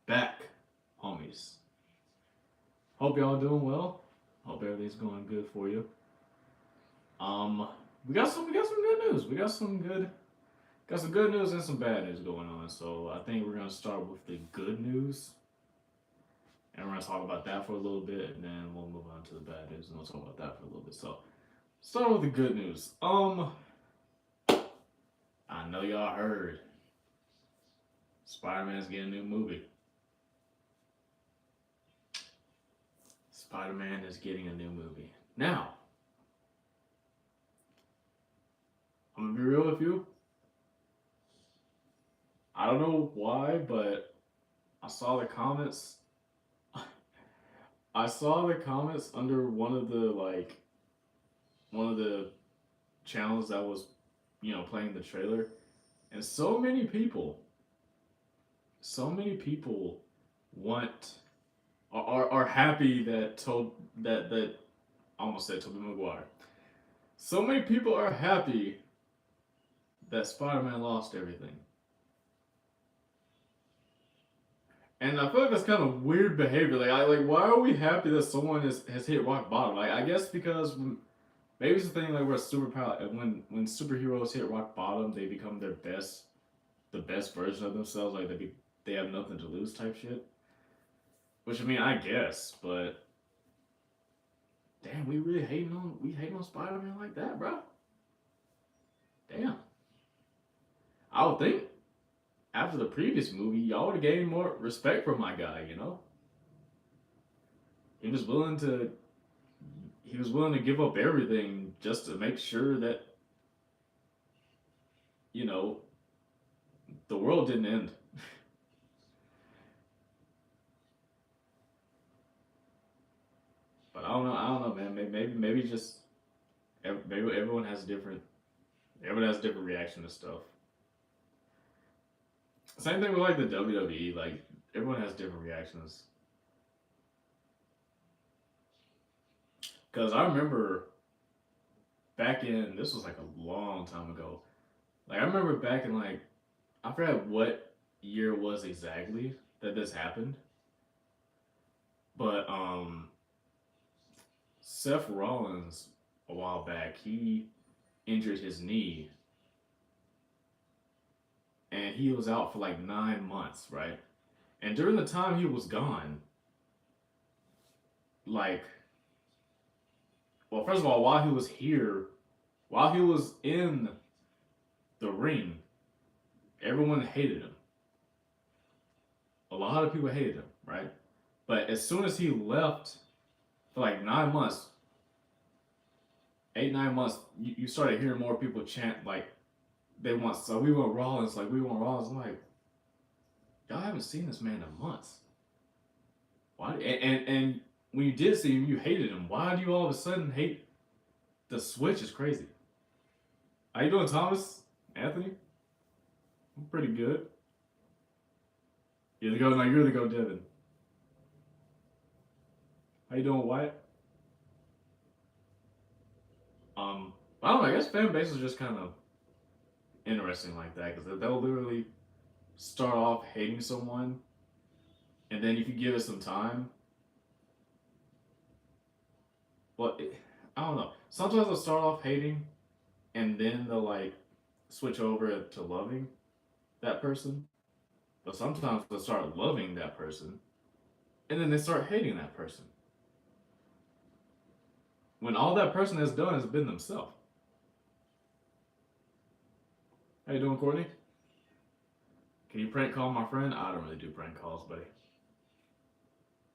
back, homies. Hope y'all doing well. Hope everything's going good for you. Um, we got some good news. We got some good news and some bad news going on. So I think we're gonna start with the good news, and we're gonna talk about that for a little bit, and then we'll move on to the bad news, and we'll talk about that for a little bit. So start with the good news. I know y'all heard Spider-Man's getting a new movie. Spider-Man is getting a new movie. Now, I'm gonna be real with you. I don't know why, but I saw the comments. I saw the comments under one of the channels that was, playing the trailer, and so many people want are happy that I almost said Tobey Maguire. So many people are happy that Spider-Man lost everything. And I feel like that's kind of weird behavior. Why are we happy that someone has hit rock bottom? Like, I guess because maybe it's the thing like where superpower when superheroes hit rock bottom, they become the best version of themselves. Like they have nothing to lose type shit. Which I mean, I guess, but damn, we hating on Spider Man like that, bro. Damn, I would think after the previous movie, y'all would have gained more respect for my guy. He was willing to he was willing to give up everything just to make sure that you know the world didn't end. But I don't know, man. Maybe just maybe everyone has different reaction to stuff. Same thing with like the WWE. Like everyone has different reactions. Cause I remember back in this was like a long time ago. Like I remember back in like I forgot what year it was exactly that this happened, but Seth Rollins a while back he injured his knee and he was out for like 9 months, right? And during the time he was gone, like, well, first of all, while he was in the ring, everyone hated him. A lot of people hated him, right? But as soon as he left for like 9 months, 8, 9 months, you started hearing more people chant like we want Rollins, like we want Rollins. I'm like, y'all haven't seen this man in months. Why? And when you did see him, you hated him. Why do you all of a sudden hate the switch? Is crazy. How you doing, Thomas? Anthony? I'm pretty good. You're the go. No, you're the go, Devin. How you doing, Wyatt? I don't know. I guess fan bases are just kind of interesting like that because they'll literally start off hating someone, and then if you give it some time, well, I don't know. Sometimes they'll start off hating, and then they'll like switch over to loving that person. But sometimes they'll start loving that person, and then they start hating that person when all that person has done has been themselves. How you doing, Courtney? Can you prank call my friend? I don't really do prank calls, buddy.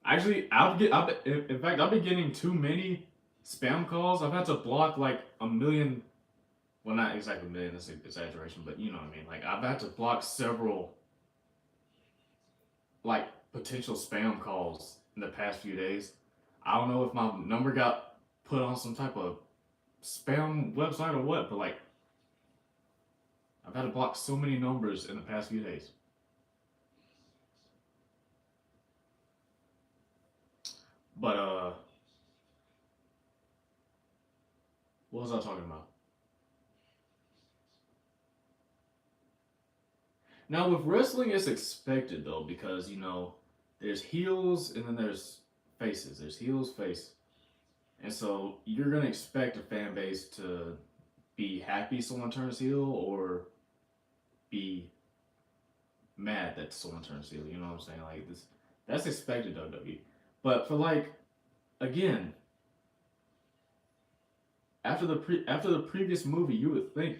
Actually, in fact, I've been getting too many spam calls. I've had to block like a million. Well, not exactly a million. That's an exaggeration, but you know what I mean. Like I've had to block several like potential spam calls in the past few days. I don't know if my number got put on some type of spam website or what, but like I've had to block so many numbers in the past few days. But what was I talking about? Now with wrestling, it's expected though because there's heels and then there's faces. There's heels, face, and so you're gonna expect a fan base to be happy someone turns heel or be mad that someone turns heel. You know what I'm saying? Like this, that's expected WWE. But for like again, after the previous movie, you would think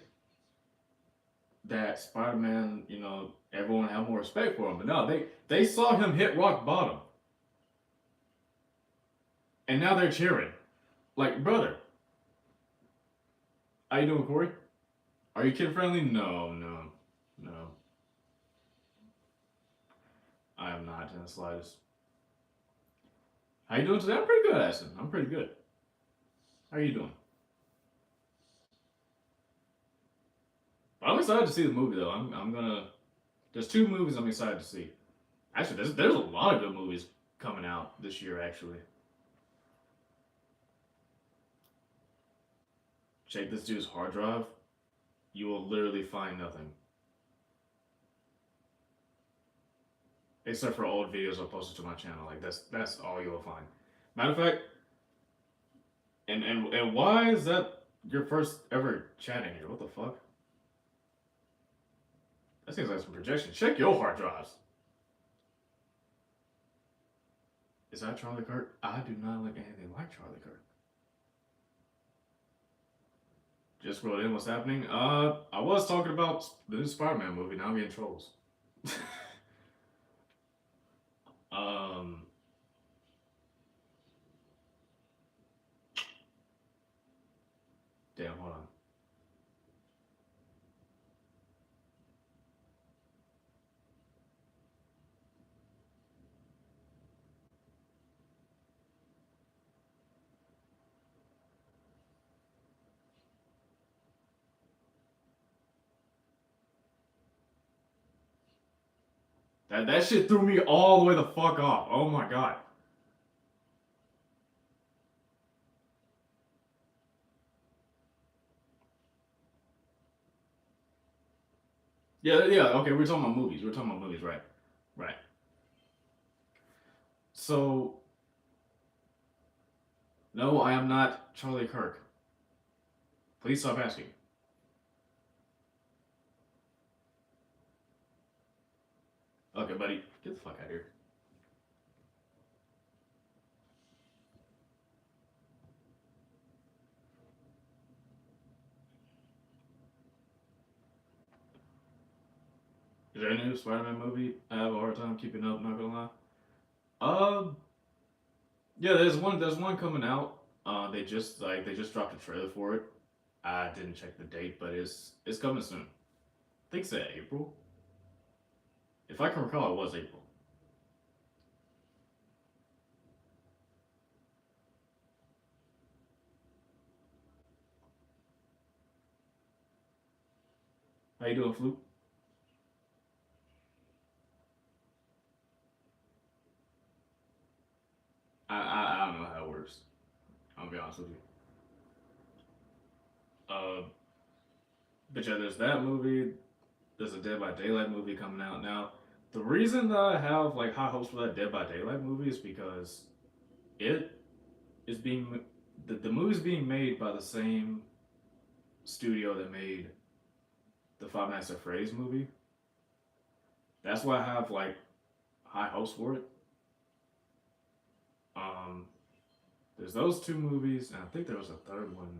that Spider-Man, you know, everyone would have more respect for him. But no, they saw him hit rock bottom, and now they're cheering. Like, brother, how you doing, Corey? Are you kid friendly? No, no, no. I am not in the slightest. How you doing today? I'm pretty good, Ashton. I'm pretty good. How are you doing? But I'm excited to see the movie though. I'm gonna. There's two movies I'm excited to see. Actually, there's a lot of good movies coming out this year. Actually, check this dude's hard drive. You will literally find nothing except for old videos I posted to my channel. Like that's all you'll find. Matter of fact, and why is that your first ever chatting here? What the fuck? That seems like some projection. Check your hard drives. Is that Charlie Kirk? I do not look anything like Charlie Kirk. Just wrote in what's happening. I was talking about the new Spider-Man movie. Now I'm getting trolls. um, damn, hold on. That shit threw me all the way the fuck off. Oh my god. Yeah, yeah. Okay, we're talking about movies. We're talking about movies, right? Right. So no, I am not Charlie Kirk. Please stop asking. Okay, buddy, get the fuck out of here. Is there a new Spider-Man movie? I have a hard time keeping up. Not gonna lie. Um, yeah, there's one coming out. They just dropped a trailer for it. I didn't check the date, but it's coming soon. I think it's April. If I can recall, it was April. How you doing, Fluke? I don't know how it works. I'll be honest with you. Uh, but yeah, there's that movie. There's a Dead by Daylight movie coming out now. The reason that I have like high hopes for that Dead by Daylight movie is because it is being the movie's being made by the same studio that made the Five Nights at Freddy's movie. That's why I have like high hopes for it. Um, there's those two movies, and I think there was a third one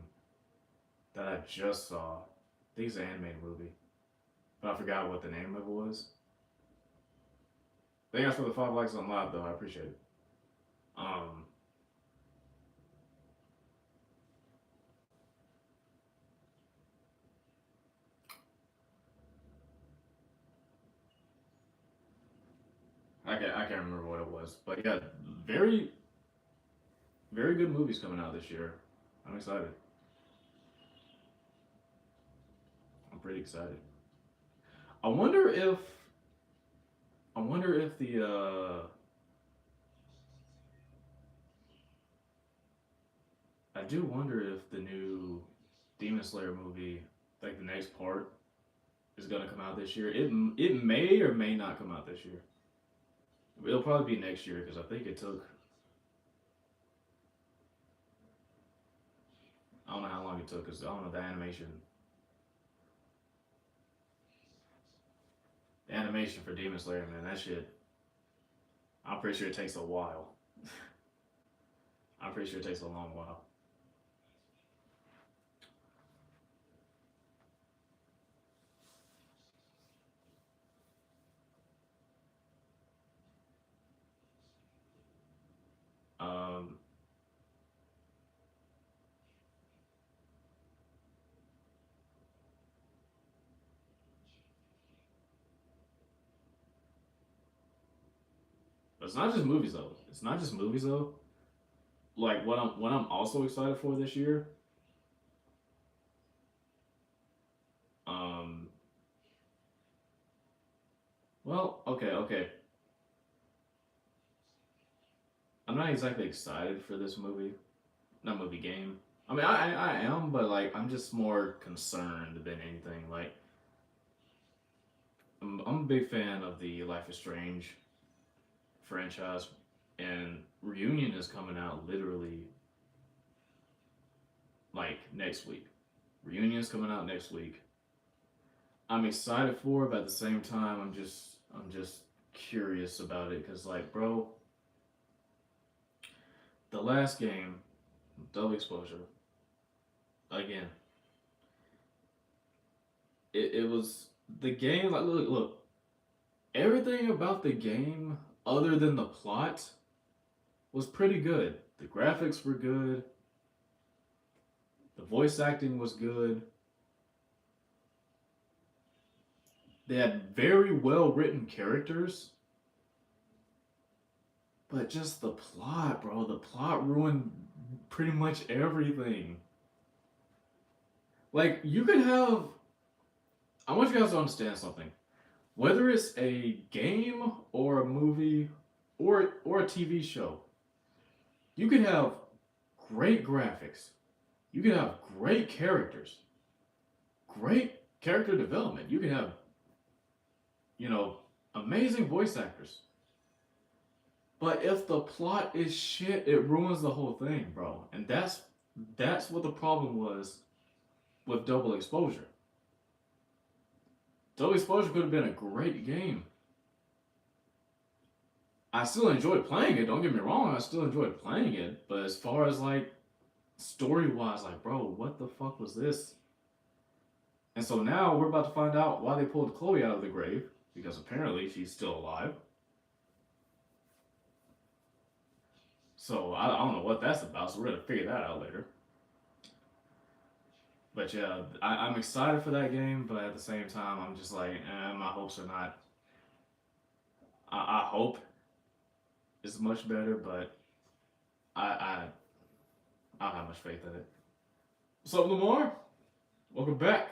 that I just saw. I think it's an animated movie, but I forgot what the name of it was. Thank you for the 5 likes on live, though. I appreciate it. Um, I can't remember what it was, but yeah, very very good movies coming out this year. I'm excited. I'm pretty excited. I wonder if I wonder if the I do wonder if the new Demon Slayer movie, like the next part, is gonna come out this year. It may or may not come out this year. It'll probably be next year because I think it took. I don't know how long it took because I don't know the animation. The animation for Demon Slayer, man, that shit. I'm pretty sure it takes a while. I'm pretty sure it takes a long while. Um, but it's not just movies though. It's not just movies though. Like what I'm also excited for this year. Um, well, okay. I'm not exactly excited for this movie, not movie game. I mean, I am, but like I'm just more concerned than anything. Like I'm a big fan of the Life is Strange franchise, and Reunion is coming out literally like next week. Reunion is coming out next week. I'm excited for it, but at the same time, I'm just curious about it because like, bro, the last game, Double Exposure, again, it was the game. Like, look, everything about the game other than the plot was pretty good. The graphics were good. The voice acting was good. They had very well written characters, but just the plot, bro. The plot ruined pretty much everything. Like, you could have. I want you guys to understand something. Whether it's a game or a movie or a TV show, you could have great graphics. You could have great characters, great character development. You can have, you know, amazing voice actors. But if the plot is shit, it ruins the whole thing, bro. And that's what the problem was with Double Exposure. Double Exposure could have been a great game. I still enjoyed playing it. Don't get me wrong. I still enjoyed playing it. But as far as like story wise, like, bro, what the fuck was this? And so now we're about to find out why they pulled Chloe out of the grave because apparently she's still alive. So I don't know what that's about. So we're gonna figure that out later. But yeah, I'm excited for that game, but at the same time, I'm just like, my hopes are not. I hope it's much better, but I I don't have much faith in it. What's up, Lamar? Welcome back.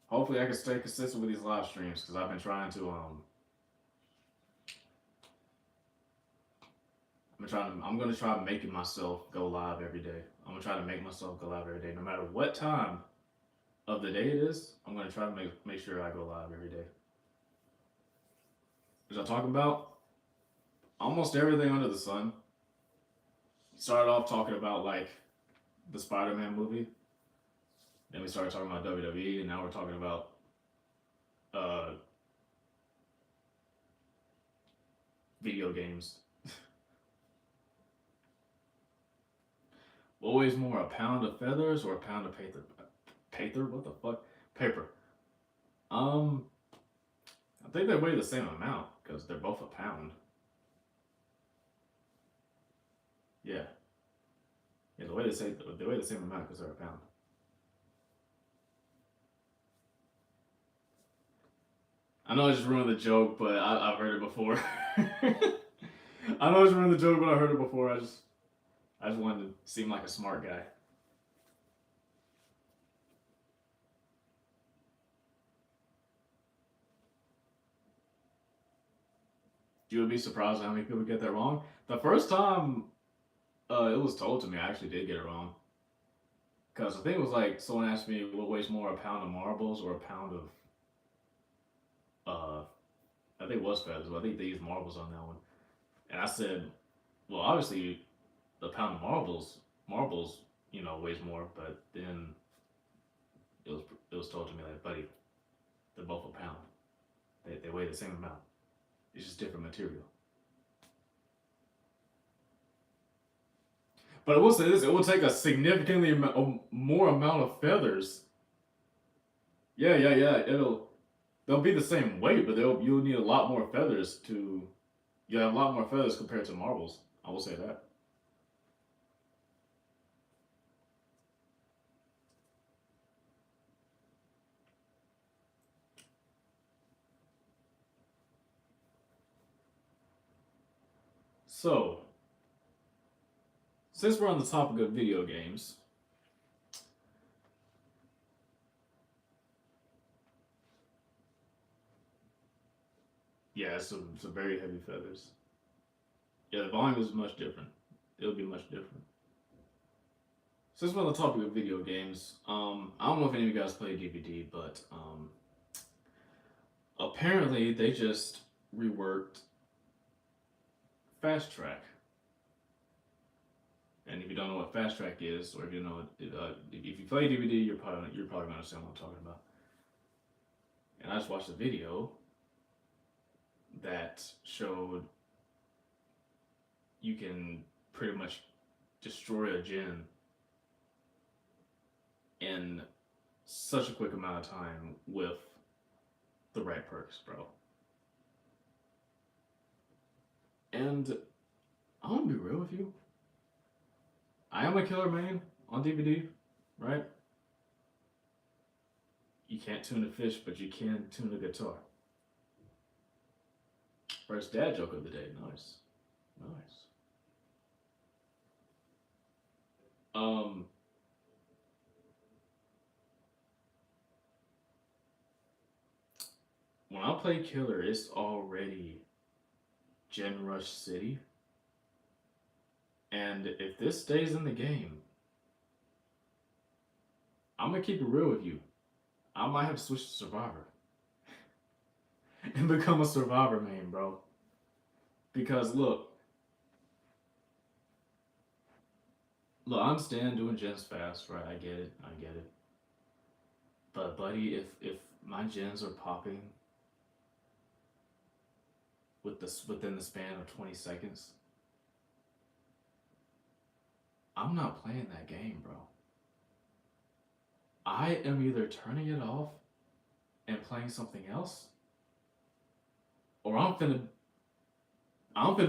Hopefully, I can stay consistent with these live streams because I've been trying to I'm gonna try making myself go live every day. I'm gonna try to make myself go live every day, no matter what time of the day it is. I'm gonna try to make sure I go live every day. Because I talk about almost everything under the sun. Started off talking about like the Spider-Man movie. Then we started talking about WWE, and now we're talking about uh, video games. What weighs more, a pound of feathers or a pound of paper? Paper? What the fuck? Paper. Um, I think they weigh the same amount because they're both a pound. Yeah, yeah. They weigh the same amount because they're a pound. I know I just ruined the joke, but I've heard it before. I know I just ruined the joke, but I heard it before. I just wanted to seem like a smart guy. You would be surprised how many people get that wrong. The first time it was told to me, I actually did get it wrong. Because I think it was like someone asked me what weighs more, a pound of marbles or a pound of Uh, I think it was feathers, but I think they used marbles on that one. And I said, well, obviously, the pound of marbles, weighs more. But then it was it was told to me like, buddy, they're both a pound. They weigh the same amount. It's just different material. But I will say this: it will take a significantly more amount of feathers. Yeah, yeah, yeah. They'll be the same weight, but you'll need a lot more feathers to. You have a lot more feathers compared to marbles. I will say that. So, since we're on the topic of video games, yeah, some very heavy feathers. Yeah, the volume is much different. It'll be much different. Since we're on the topic of video games, I don't know if any of you guys play DVD, but apparently they just reworked Fast Track. And if you don't know what Fast Track is, or if you know if you play DVD, you're probably gonna understand what I'm talking about. And I just watched a video that showed you can pretty much destroy a gen in such a quick amount of time with the right perks, bro. And I'm gonna be real with you. I am a killer main on DVD, right? You can't tune a fish, but you can tune a guitar. First dad joke of the day. Nice. Nice. Um, when I play killer, it's already Gen Rush City. And if this stays in the game, I'm gonna keep it real with you. I might have to switch to Survivor and become a Survivor main, bro. Because look, I understand doing gens fast, right? I get it, I get it. But buddy, if my gens are popping within the span of 20 seconds, I'm not playing that game, bro. I am either turning it off and playing something else, or I'm finna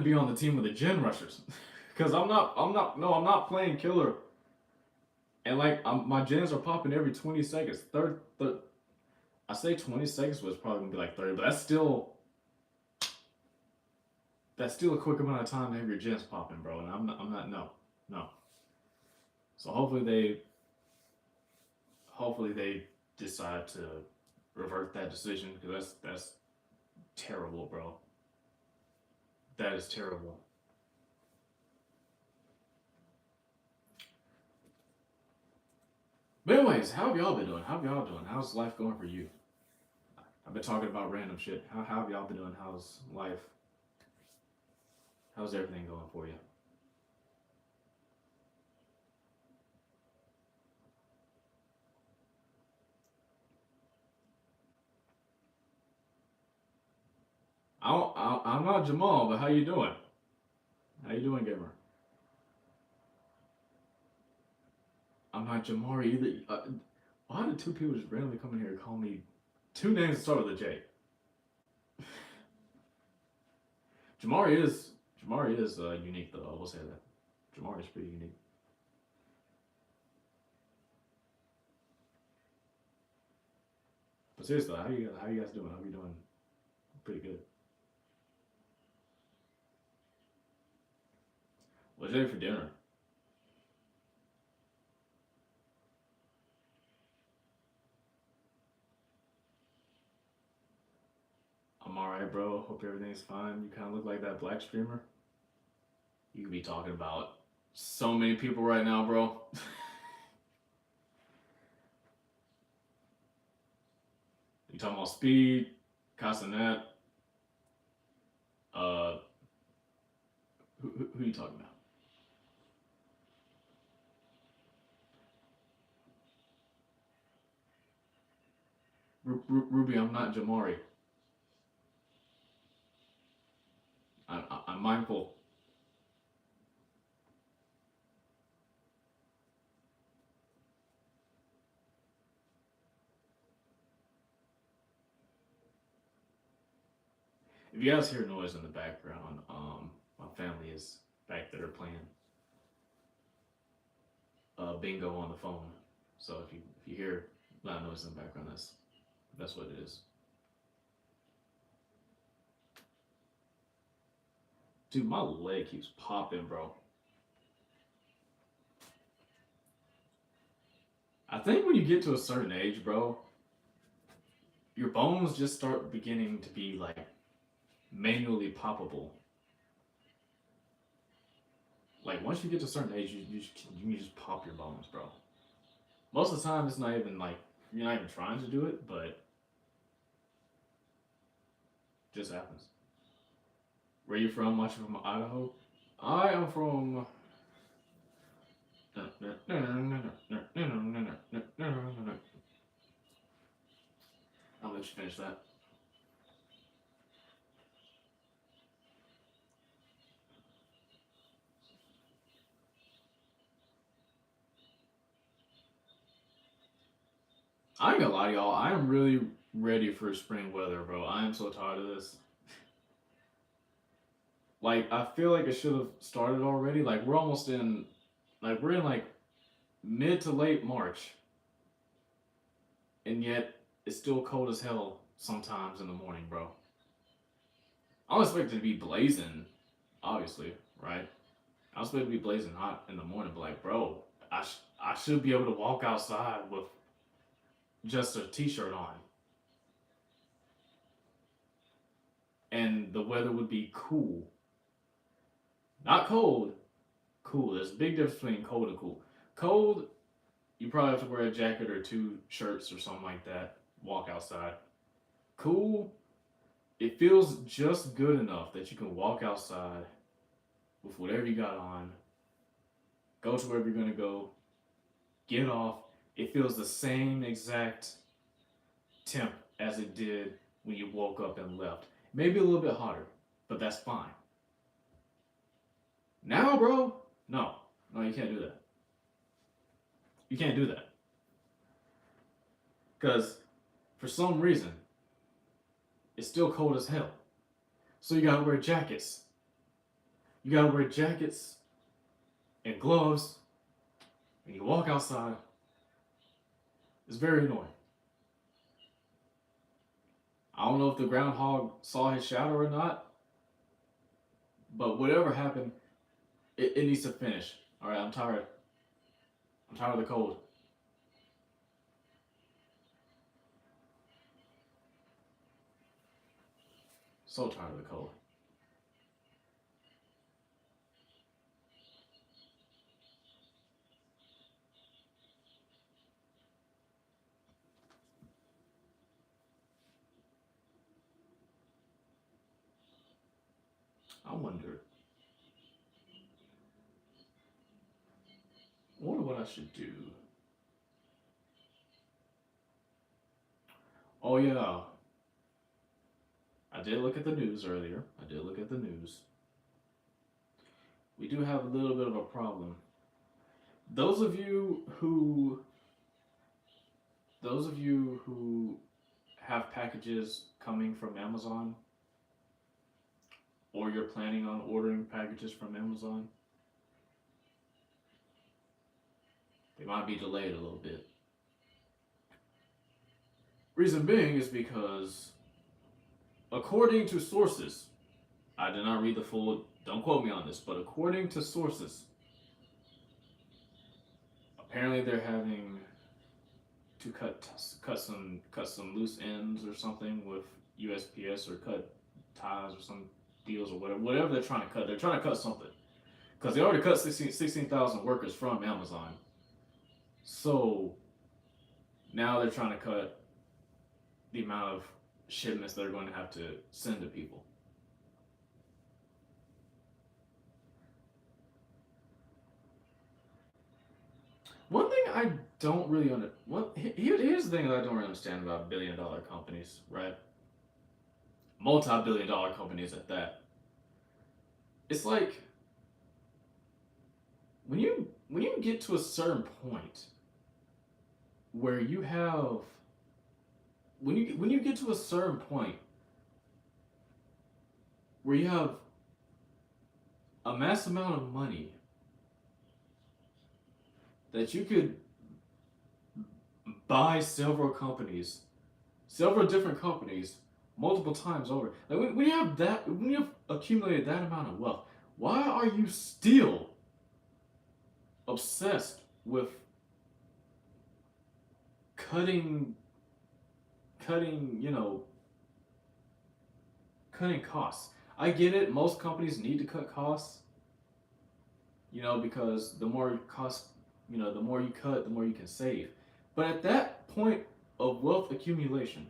be on the team of the gen rushers. Cause I'm not playing killer. And like my gens are popping every 20 seconds. I say 20 seconds was probably gonna be like 30, but that's still a quick amount of time to have your gens popping, bro. And I'm not no. So hopefully they decide to revert that decision, because that's terrible, bro. That is terrible. But anyways, how have y'all been doing? How have y'all doing? How's life going for you? I've been talking about random shit. How have y'all been doing? How's life? How's everything going for you? I'm not Jamal, but how you doing? How you doing, gamer? I'm not Jamari either. Why did two people just randomly come in here and call me two names that start with a J? Jamari is unique though. I will say that. Jamari is pretty unique. But seriously, how you guys doing? How you doing? Pretty good. What's you having for dinner? I'm alright, bro. Hope everything's fine. You kind of look like that black streamer. You could be talking about so many people right now, bro. You talking about Speed, Castanet. Uh, who are you talking about? Ruby, I'm not Jamari. I'm mindful. If you guys hear noise in the background, my family is back there playing bingo on the phone. So if you hear loud noise in the background, that's what it is. Dude, my leg keeps popping, bro. I think when you get to a certain age, bro, your bones just start beginning to be like manually poppable. Like once you get to a certain age, you just pop your bones, bro. Most of the time, it's not even like you're not even trying to do it, but it just happens. Where you from? Much from Idaho? I am from. I'll let you finish that. I ain't gonna lie to y'all. I am really ready for spring weather, bro. I am so tired of this. Like, I feel like it should have started already. Like, we're in like mid to late March, and yet it's still cold as hell sometimes in the morning, bro. I don't expect it to be blazing, obviously, right? I was supposed to be blazing hot in the morning, but like, bro, I should be able to walk outside with just a t-shirt on, and the weather would be cool, not cold. Cool. There's a big difference between cold and cool. Cold, you probably have to wear a jacket or two shirts or something like that. Walk outside. Cool, it feels just good enough that you can walk outside with whatever you got on, go to wherever you're gonna go, get off. It feels the same exact temp as it did when you woke up and left. Maybe a little bit hotter, but that's fine. Now, bro, no, no, you can't do that. You can't do that because for some reason it's still cold as hell. So you gotta wear jackets. You gotta wear jackets and gloves, and you walk outside. It's very annoying. I don't know if the groundhog saw his shadow or not, but whatever happened, it needs to finish. All right, I'm tired. I'm tired of the cold. So tired of the cold. I wonder what I should do. Oh yeah, I did look at the news earlier. I did look at the news. We do have a little bit of a problem. Those of you who those of you who have packages coming from Amazon or you're planning on ordering packages from Amazon, they might be delayed a little bit. Reason being is because, according to sources, I did not read the full, don't quote me on this, but according to sources, apparently they're having to cut some loose ends or something with USPS or cut ties or some deals or whatever they're trying to cut. They're trying to cut something because they already cut 16,000 workers from Amazon. So now they're trying to cut the amount of shipments they're going to have to send to people. One thing I don't really here's the thing that I don't really understand about billion-dollar companies, right? Multi-billion-dollar companies at that. It's like when you get to a certain point where you have when you get to a certain point where you have a mass amount of money that you could buy several different companies, multiple times over. Like when you have that, when you have accumulated that amount of wealth, why are you still obsessed with cutting, cutting, cutting costs? I get it. Most companies need to cut costs, because the more cost, the more you cut, the more you can save. But at that point of wealth accumulation,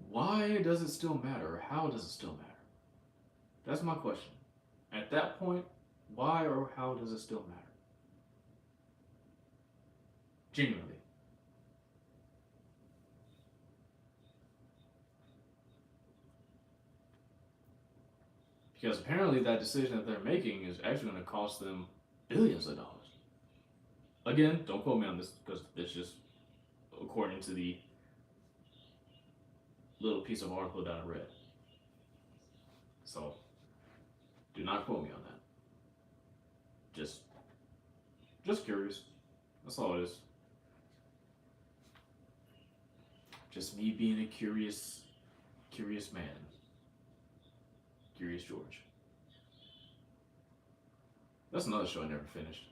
why does it still matter? Or how does it still matter? That's my question. At that point, why or how does it still matter? Genuinely. Because apparently that decision that they're making is actually going to cost them billions of dollars. Again, don't quote me on this because it's just according to the little piece of article that I read. So do not quote me on that. Just just curious. That's all it is. Just me being a curious man. Curious George. That's another show I never finished.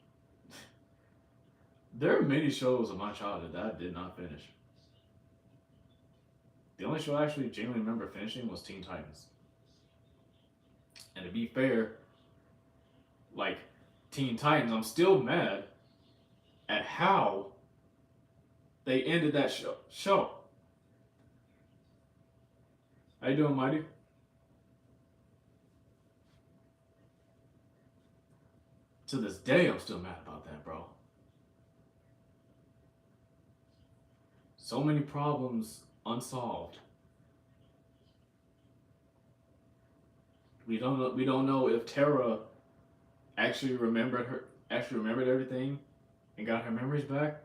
There are many shows of my childhood that I did not finish. The only show I actually genuinely remember finishing was Teen Titans. And to be fair, like Teen Titans, I'm still mad at how they ended that show. How you doing, Mighty? To this day, I'm still mad about that, bro. So many problems unsolved. We don't know if Tara actually remembered everything and got her memories back.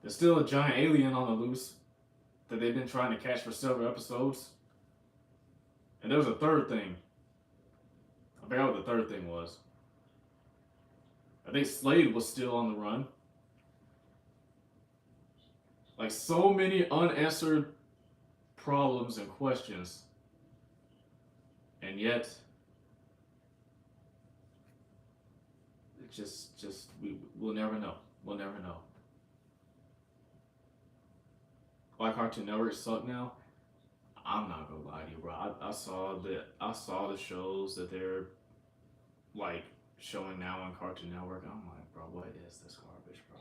There's still a giant alien on the loose that they've been trying to catch for several episodes. And there was a third thing. I forgot what the third thing was. I think Slade was still on the run. Like so many unanswered problems and questions. And yet it just we'll never know. We'll never know. Why Cartoon Network suck now? I'm not gonna lie to you, bro. I saw the shows that they're like showing now on Cartoon Network. I'm like, bro, what is this garbage, bro?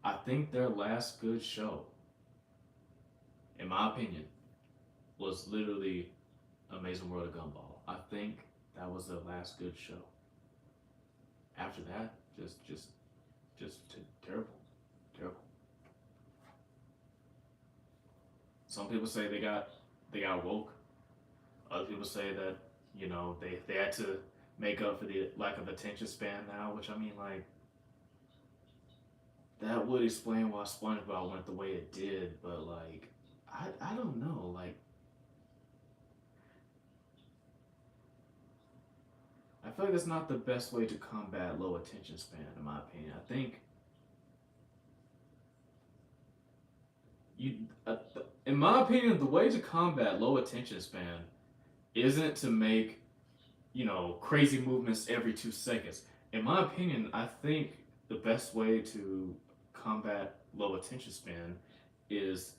I think their last good show, in my opinion, was literally Amazing World of Gumball. I think that was their last good show. After that, just terrible, terrible. Some people say they got woke. Other people say that they had to make up for the lack of attention span now, which I mean like that would explain why SpongeBob went the way it did, but like I don't know, like I feel like that's not the best way to combat low attention span, in my opinion. I think you, in my opinion, the way to combat low attention span isn't to make crazy movements every 2 seconds. In my opinion, I think the best way to combat low attention span is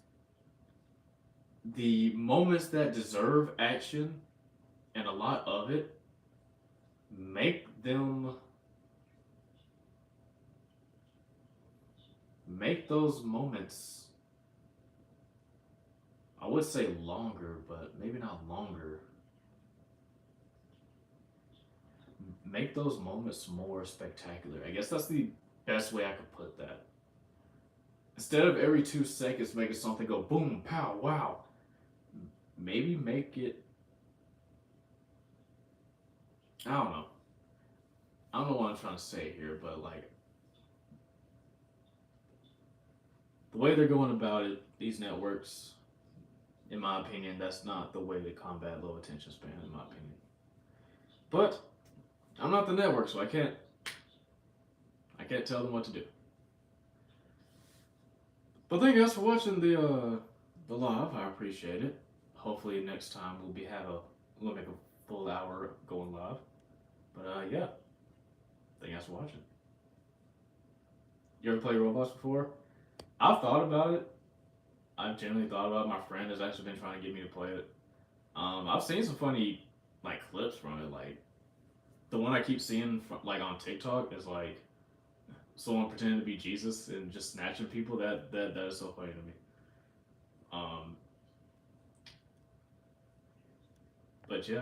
the moments that deserve action and a lot of it, make them make those moments would say longer, but maybe not longer. Make those moments more spectacular. I guess that's the best way I could put that. Instead of every 2 seconds making something go boom, pow, wow, maybe make it. I don't know. I don't know what I'm trying to say here, but like the way they're going about it, these networks, in my opinion, that's not the way to combat low attention span, in my opinion. But I'm not the network, so I can't tell them what to do. But thank you guys for watching the live. I appreciate it. Hopefully next time we'll make a full hour going live. But yeah, thank you guys for watching. You ever played Roblox before? I've thought about it. I've generally thought about it. My friend has actually been trying to get me to play it. I've seen some funny like clips from it. Like the one I keep seeing like on TikTok is like someone pretending to be Jesus and just snatching people. That is so funny to me. Um, but yeah.